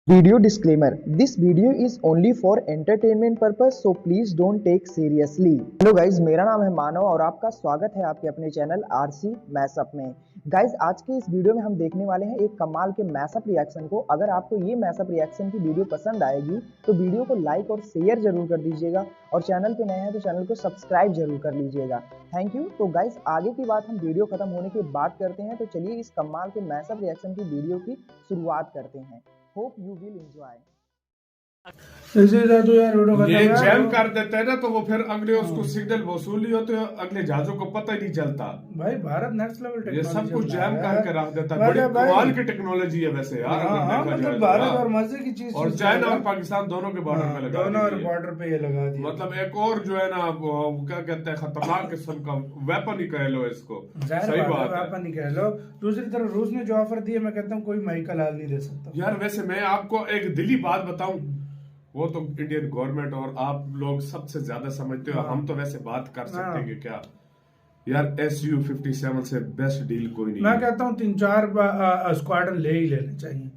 Video disclaimer: This video is only for entertainment purpose, so please don't take seriously. Hello guys, मेरा नाम है मानव और आपका स्वागत है आपके अपने चैनल आरसी मैशअप में। गाइज, आज के इस वीडियो में हम देखने वाले हैं एक कमाल के मैशअप रिएक्शन को। अगर आपको ये मैशअप रिएक्शन की वीडियो पसंद आएगी तो वीडियो को लाइक और शेयर जरूर कर दीजिएगा और चैनल पे नए हैं तो चैनल को सब्सक्राइब जरूर कर लीजिएगा। Thank you. तो गाइज, आगे की बात हम वीडियो खत्म होने के बाद करते हैं, तो चलिए इस कमाल के मैशअप रिएक्शन की वीडियो की शुरुआत करते हैं। Hope you will enjoy. ऐसे तो यार ये जैम कर देते हैं ना, तो वो फिर अगले उसको सिग्नल वसूली होते हैं, अगले जहाजों को पता ही नहीं चलता। भाई भारत नेक्स्ट लेवल टेक्नोलॉजी, ये सब कुछ जैम करके रख देता है। बड़ी कमाल की टेक्नोलॉजी है वैसे यार। मतलब भारत और मजे की चीज, और चाइना और पाकिस्तान दोनों के बॉर्डर में लगा, दोनों बॉर्डर पे ये लगा दिया। मतलब एक और जो है ना, क्या कहते हैं, खतरनाक किस्म का वेपन ही कह लो इसको। सही बात है, वेपन ही कह लो। दूसरी तरफ रूस ने जो ऑफर दिया, मैं कहता हूँ कोई माई का लाल नहीं दे सकता यार। वैसे मैं आपको एक दिली बात बताऊं, वो तो इंडियन गवर्नमेंट और आप लोग सबसे ज्यादा समझते हो। हम तो वैसे बात कर सकते हैं कि क्या यार, SU-57 से बेस्ट डील कोई नहीं। मैं कहता हूँ 3-4 स्क्वाड्रन ले ही लेने चाहिए।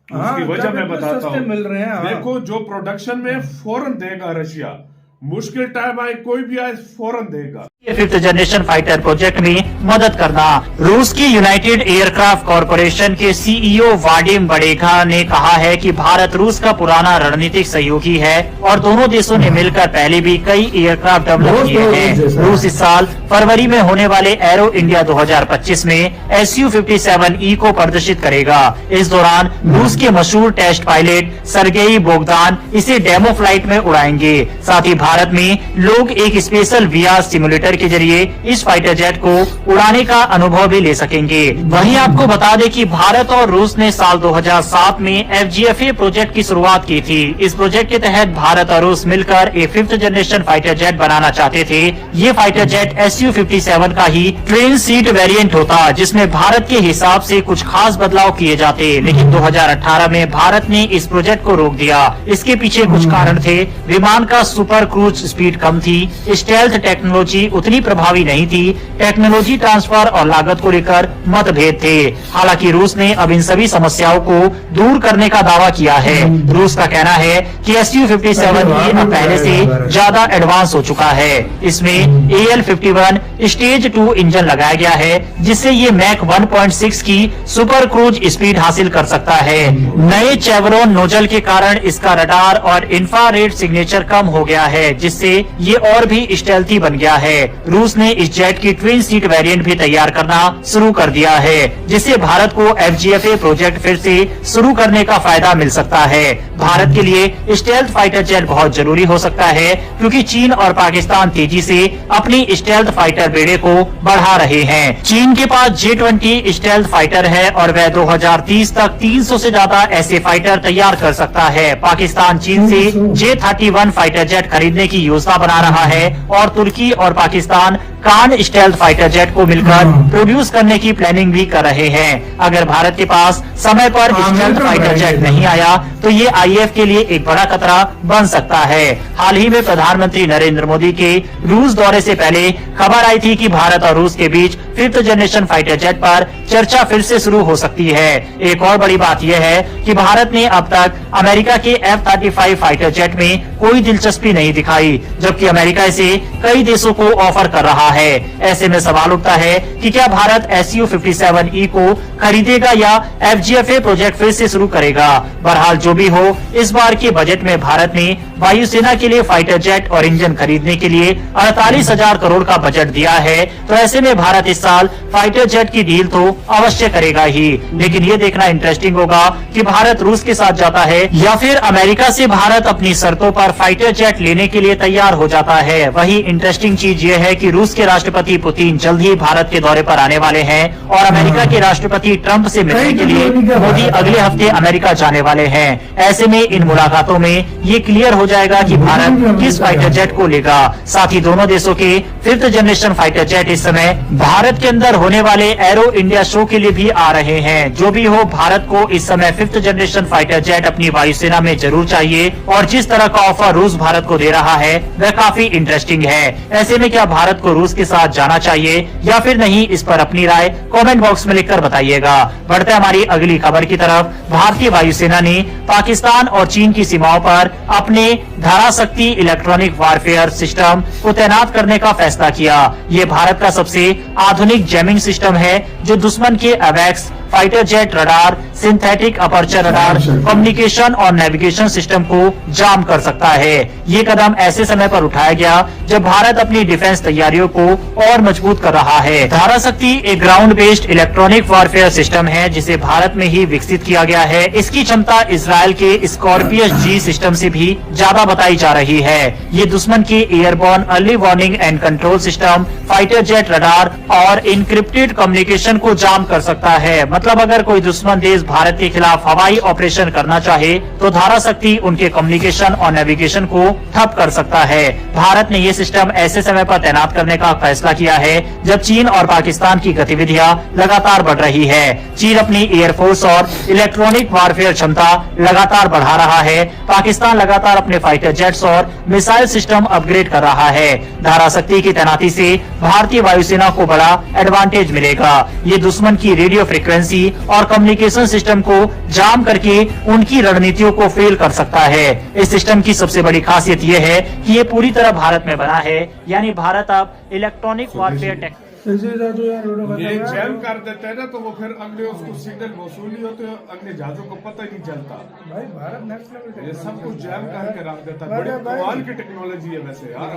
उसकी वजह मैं बताता हूँ। मिल रहे हैं। देखो, जो प्रोडक्शन में फौरन देगा रशिया, मुश्किल टाइम आए कोई भी आए फौरन देगा। फिफ्थ जनरेशन फाइटर प्रोजेक्ट में मदद करना। रूस की यूनाइटेड एयरक्राफ्ट कॉरपोरेशन के CEO वाडिम बड़ेगा ने कहा है कि भारत रूस का पुराना रणनीतिक सहयोगी है और दोनों देशों ने मिलकर पहले भी कई एयरक्राफ्ट डेवलप किए हैं। रूस इस साल फरवरी में होने वाले एरो इंडिया 2025 में SU-57E को प्रदर्शित करेगा। इस दौरान रूस के मशहूर टेस्ट पायलट सर्गेई बोगदान इसे डेमो फ्लाइट में उड़ाएंगे। साथ ही भारत में लोग एक स्पेशल VR सिमुलेटर के जरिए इस फाइटर जेट को उड़ाने का अनुभव भी ले सकेंगे। वहीं आपको बता दें कि भारत और रूस ने साल 2007 में FGFA प्रोजेक्ट की शुरुआत की थी। इस प्रोजेक्ट के तहत भारत और रूस मिलकर एक फिफ्थ जनरेशन फाइटर जेट बनाना चाहते थे। ये फाइटर जेट SU-57 का ही ट्रेन सीट वेरिएंट होता, जिसमें भारत के हिसाब से कुछ खास बदलाव किए जाते, लेकिन 2018 में भारत ने इस प्रोजेक्ट को रोक दिया। इसके पीछे कुछ कारण थे। विमान का सुपर क्रूज स्पीड कम थी, स्टेल्थ टेक्नोलॉजी उतनी प्रभावी नहीं थी, टेक्नोलॉजी ट्रांसफर और लागत को लेकर मतभेद थे। हालांकि रूस ने अब इन सभी समस्याओं को दूर करने का दावा किया है। रूस का कहना है कि SU-57 अब पहले से ज्यादा एडवांस हो चुका है। इसमें AL-51 स्टेज 2 इंजन लगाया गया है, जिससे ये मैक 1.6 की सुपर क्रूज स्पीड हासिल कर सकता है। नए चेवरोन नोजल के कारण इसका रडार और इंफ्रारेड सिग्नेचर कम हो गया है, जिससे ये और भी स्टेल्थी बन गया है। रूस ने इस जेट की ट्विन सीट वेरिएंट भी तैयार करना शुरू कर दिया है, जिससे भारत को FGFA प्रोजेक्ट फिर से शुरू करने का फायदा मिल सकता है। भारत के लिए स्टेल्थ फाइटर जेट बहुत जरूरी हो सकता है, क्योंकि चीन और पाकिस्तान तेजी से अपनी स्टेल्थ फाइटर बेड़े को बढ़ा रहे हैं। चीन के पास J-20 स्टेल्थ फाइटर है और वह 2030 तक 300 से ज्यादा ऐसे फाइटर तैयार कर सकता है। पाकिस्तान चीन से J-31 फाइटर जेट खरीदने की योजना बना रहा है और तुर्की और पाकिस्तान कान स्टेल्थ फाइटर जेट को मिलकर प्रोड्यूस करने की प्लानिंग भी कर रहे हैं। अगर भारत के पास समय पर स्टेल्थ फाइटर जेट नहीं आया तो ये IAF के लिए एक बड़ा खतरा बन सकता है। हाल ही में प्रधानमंत्री नरेंद्र मोदी के रूस दौरे से पहले खबर आई थी कि भारत और रूस के बीच फिफ्थ जनरेशन फाइटर जेट पर चर्चा फिर से शुरू हो सकती है। एक और बड़ी बात यह है कि भारत ने अब तक अमेरिका के F-35 फाइटर जेट में कोई दिलचस्पी नहीं दिखाई, जबकि अमेरिका इसे कई देशों को ऑफर कर रहा है। ऐसे में सवाल उठता है कि क्या भारत SU-57E को खरीदेगा या FGFA प्रोजेक्ट फिर से शुरू करेगा। बहरहाल जो भी हो, इस बार के बजट में भारत ने वायुसेना के लिए फाइटर जेट और इंजन खरीदने के लिए 48,000 करोड़ का बजट दिया है। तो ऐसे में भारत इस साल फाइटर जेट की डील तो अवश्य करेगा ही, लेकिन ये देखना इंटरेस्टिंग होगा कि भारत रूस के साथ जाता है या फिर अमेरिका से भारत अपनी शर्तों पर फाइटर जेट लेने के लिए तैयार हो जाता है। वही इंटरेस्टिंग चीज ये है कि रूस के राष्ट्रपति पुतिन जल्द ही भारत के दौरे पर आने वाले हैं और अमेरिका के राष्ट्रपति ट्रंप से मिलने के लिए मोदी अगले हफ्ते अमेरिका जाने वाले हैं। ऐसे में इन मुलाकातों में ये क्लियर हो जाएगा कि भारत किस फाइटर जेट को लेगा। साथ ही दोनों देशों के 5th जनरेशन फाइटर जेट इस समय भारत के अंदर होने वाले एरो इंडिया शो के लिए भी आ रहे हैं। जो भी हो, भारत को इस समय 5th जनरेशन फाइटर जेट अपनी वायुसेना में जरूर चाहिए और जिस तरह का ऑफर रूस भारत को दे रहा है वह काफी इंटरेस्टिंग है। ऐसे में क्या भारत को रूस के साथ जाना चाहिए या फिर नहीं, इस पर अपनी राय कमेंट बॉक्स में लिखकर बताइएगा। बढ़ते हैं हमारी अगली खबर की तरफ। भारतीय वायुसेना ने पाकिस्तान और चीन की सीमाओं पर अपने धाराशक्ति इलेक्ट्रॉनिक वारफेयर सिस्टम को तैनात करने का फैसला किया। ये भारत का सबसे आधुनिक जैमिंग सिस्टम है जो दुश्मन के अवैक्स fighter jet radar, synthetic aperture radar, communication और नेविगेशन सिस्टम को जाम कर सकता है। ये कदम ऐसे समय पर उठाया गया जब भारत अपनी डिफेंस तैयारियों को और मजबूत कर रहा है। धाराशक्ति एक ground based electronic warfare system है जिसे भारत में ही विकसित किया गया है। इसकी क्षमता इजरायल के स्कॉर्पियस जी सिस्टम से भी ज्यादा बताई जा रही है। ये दुश्मन के airborne early warning and control system, fighter jet radar और इनक्रिप्टेड कम्युनिकेशन को जाम कर सकता है। मतलब अगर कोई दुश्मन देश भारत के खिलाफ हवाई ऑपरेशन करना चाहे तो धाराशक्ति उनके कम्युनिकेशन और नेविगेशन को ठप कर सकता है। भारत ने ये सिस्टम ऐसे समय पर तैनात करने का फैसला किया है जब चीन और पाकिस्तान की गतिविधियां लगातार बढ़ रही है। चीन अपनी एयरफोर्स और इलेक्ट्रॉनिक वारफेयर क्षमता लगातार बढ़ा रहा है। पाकिस्तान लगातार अपने फाइटर जेट्स और मिसाइल सिस्टम अपग्रेड कर रहा है। धाराशक्ति की तैनाती से भारतीय वायुसेना को बड़ा एडवांटेज मिलेगा। ये दुश्मन की रेडियो फ्रिक्वेंसी और कम्युनिकेशन सिस्टम को जाम करके उनकी रणनीतियों को फेल कर सकता है। इस सिस्टम की सबसे बड़ी खासियत यह है कि ये पूरी तरह भारत में बना है, यानी भारत अब इलेक्ट्रॉनिक वॉरफेयर टेक्नोलॉजी ये जैम कर देते हैं ना तो वो फिर अगले उसको सिग्नल वसूली होते हैं, अगले जहाजों को पता ही नहीं चलता। भाई भारत नेक्स्ट लेवल ये सब कुछ जैम करके रख देता है। बड़ी कमाल की टेक्नोलॉजी है वैसे यार।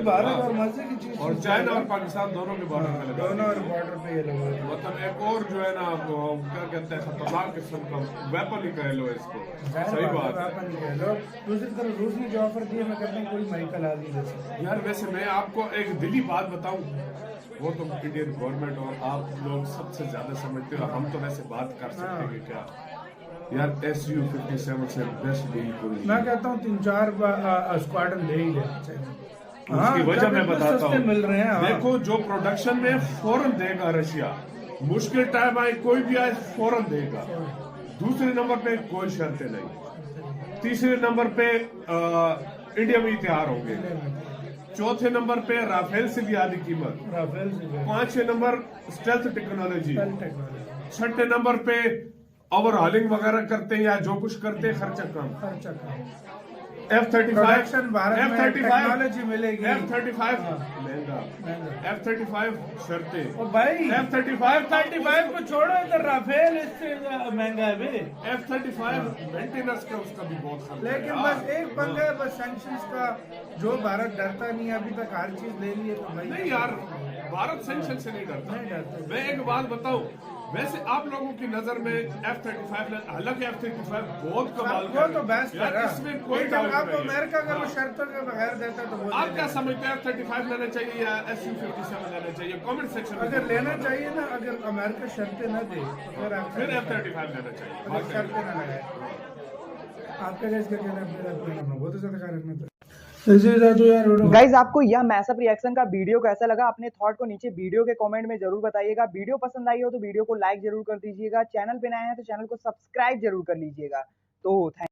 भारत और मजे की चीज और चाइना और पाकिस्तान दोनों के बॉर्डर में लगा दोनों और बॉर्डर पे ये लगा है। मतलब एक और जो है ना क्या कहते हैं खतरनाक किस्म का वेपन ही कह लो इसको। सही बात है। दूसरी तरफ रूस ने जो ऑफर दिया, मैं कहता हूँ कोई माइकल हाल नहीं दे सकता। यार वैसे मैं आपको एक दिली बात बताऊं, वो तो इंडियन गवर्नमेंट और आप लोग सबसे ज्यादा समझते हो। हम तो वैसे बात कर सकते हैं क्या यार, SU-57 से बेस्ट डील कोई। मैं कहता हूँ 3-4 स्क्वाड्रन ले ही लेना चाहिए। उसकी वजह मैं बताता हूँ। मिल रहे हैं। देखो जो प्रोडक्शन में फौरन देगा रशिया, मुश्किल टाइम आए कोई भी आए फौरन देगा। दूसरे नंबर पे कोई शर्तें नहीं। तीसरे नंबर पे इंडिया में तैयार होंगे। चौथे नंबर पे राफेल से भी आधी कीमत। राफेल से 5वें नंबर स्टेल्थ टेक्नोलॉजी। 6ठे नंबर पे ओवरहॉलिंग वगैरह करते हैं या जो कुछ करते हैं खर्चा कम। F-35 टेक्नोलॉजी मिलेगी। F-35 महंगा। F-35 शर्तें। और भाई F-35 को छोड़ो, इधर राफेल इससे महंगा है भाई। F-35 मेंटेनेंस का उसका भी बहुत खर्चा। लेकिन बस एक पंगा है, बस सैंक्शंस का, जो भारत डरता नहीं है अभी तक, हर चीज ले ली है तो भाई नहीं यार, भारत सैंक्शन से नहीं डरता। मैं एक बात बताऊं, वैसे आप लोगों की नजर में F-35, हालांकि F-35 बहुत कमाल का वो तो बेस्ट है ना। इसमें कोई डाउट आपको नहीं। अमेरिका अगर वो शर्तों के बगैर देता है तो वो आप क्या समझते हैं, F-35 लेना चाहिए या SU-57 लेना चाहिए? कमेंट सेक्शन में अगर लेना चाहिए ना, अगर अमेरिका शर्तें न दे तो फिर F-35 लेना चाहिए। शर्तें न लगाए। आपका क्या इसका कहना है? बहुत ज्यादा ख्याल रखना चाहिए। गाइज आपको यह मैसअप रिएक्शन का वीडियो कैसा लगा, अपने थॉट को नीचे वीडियो के कमेंट में जरूर बताइएगा। वीडियो पसंद आई हो तो वीडियो को लाइक जरूर कर दीजिएगा। चैनल पे नए हैं तो चैनल को सब्सक्राइब जरूर कर लीजिएगा। तो थैंक